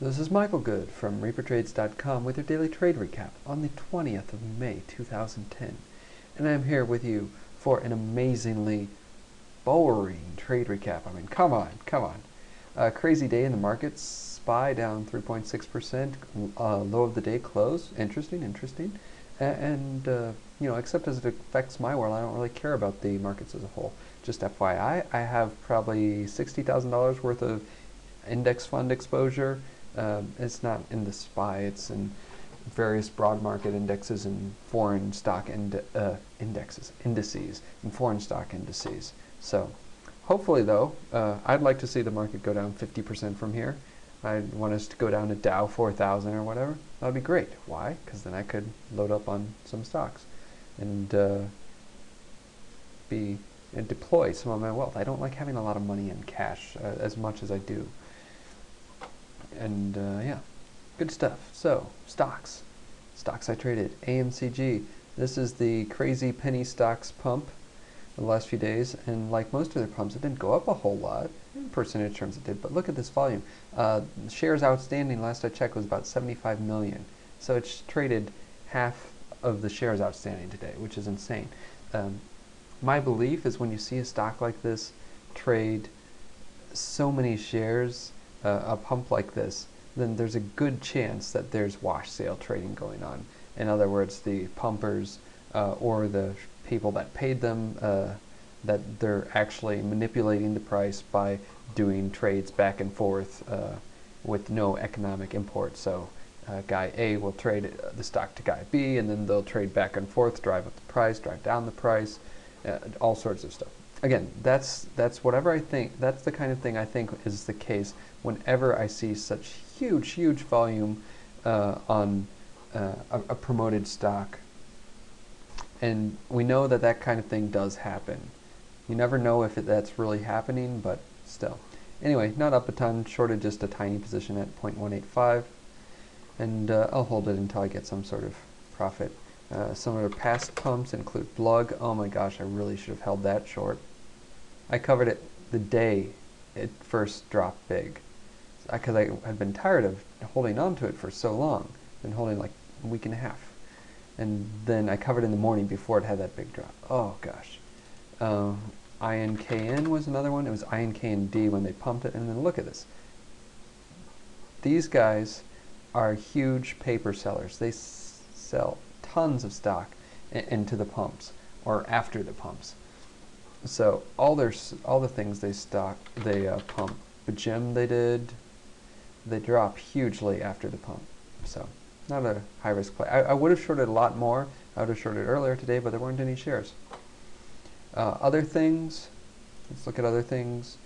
This is Michael Good from reapertrades.com with your daily trade recap on the 20th of May 2010. And I'm here with you for an amazingly boring trade recap. I mean, come on. Crazy day in the markets. SPY down 3.6%. Low of the day close. Interesting. Except as it affects my world, I don't really care about the markets as a whole. Just FYI, I have probably $60,000 worth of index fund exposure. It's not in the SPY, it's in various broad market indexes and foreign stock indices, and foreign stock indices. So hopefully though, I'd like to see the market go down 50% from here. I'd want us to go down to Dow 4,000 or whatever. That'd be great. Why? Because then I could load up on some stocks and deploy some of my wealth. I don't like having a lot of money in cash as much as I do. And yeah, good stuff. So stocks I traded. AMCG. This is the crazy penny stocks pump the last few days, and like most of their pumps, it didn't go up a whole lot in percentage terms. It did, but look at this volume. Shares outstanding last I checked was about 75 million, so it's traded half of the shares outstanding today, which is insane. My belief is when you see a stock like this trade so many shares, a pump like this, then there's a good chance that there's wash sale trading going on. In other words, the pumpers or the people that paid them, that they're actually manipulating the price by doing trades back and forth with no economic import. So guy A will trade the stock to guy B, and then they'll trade back and forth, drive up the price, drive down the price, all sorts of stuff. Again, that's whatever I think. That's the kind of thing I think is the case whenever I see such huge volume on a promoted stock. And we know that kind of thing does happen. You never know if that's really happening, but still. Anyway, not up a ton, shorted just a tiny position at 0.185, and I'll hold it until I get some sort of profit. Some of the past pumps include Blug. Oh my gosh, I really should have held that short. I covered it the day it first dropped big, because I had been tired of holding on to it for so long. Been holding like a week and a half. And then I covered in the morning before it had that big drop. Oh gosh. INKN was another one. It was INKND when they pumped it. And then look at this. These guys are huge paper sellers. They sell tons of stock into the pumps or after the pumps. So all the things they pump. But Gem they drop hugely after the pump. So not a high risk play. I would have shorted a lot more. I would have shorted earlier today, but there weren't any shares. Other things, let's look at other things.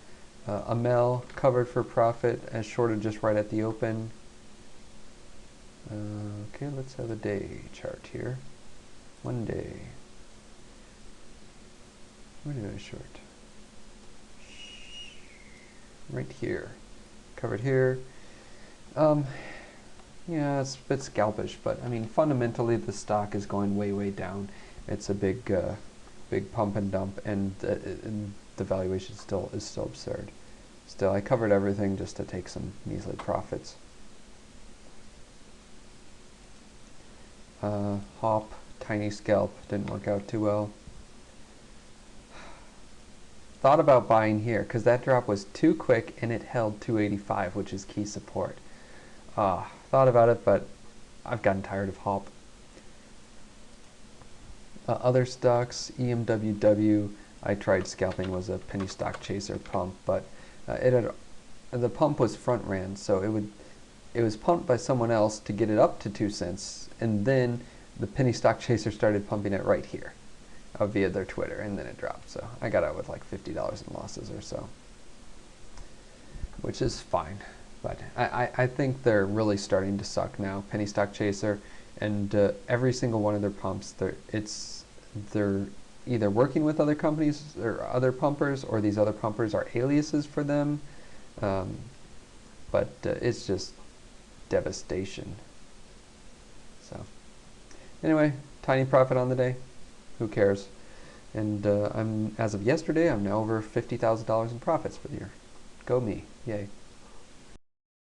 Amel covered for profit as shorted just right at the open. Okay, let's have a day chart here. One day. Where did I short? Right here. Covered here. Yeah, it's a bit scalpish, but I mean, fundamentally, the stock is going way down. It's a big pump and dump, and the valuation is still absurd. Still, I covered everything just to take some measly profits. Hop, tiny scalp, didn't work out too well. Thought about buying here because that drop was too quick and it held 285, which is key support. Thought about it, but I've gotten tired of Hop. Other stocks, EMWW, I tried scalping, was a penny stock chaser pump, but the pump was front ran, so it was pumped by someone else to get it up to 2 cents, and then the penny stock chaser started pumping it right here via their Twitter, and then it dropped. So I got out with like $50 in losses or so, which is fine. But I think they're really starting to suck now. Penny stock chaser, and every single one of their pumps, they're either working with other companies or other pumpers, or these other pumpers are aliases for them. But it's just devastation. So anyway, tiny profit on the day. Who cares? And as of yesterday, I'm now over $50,000 in profits for the year. Go me. Yay.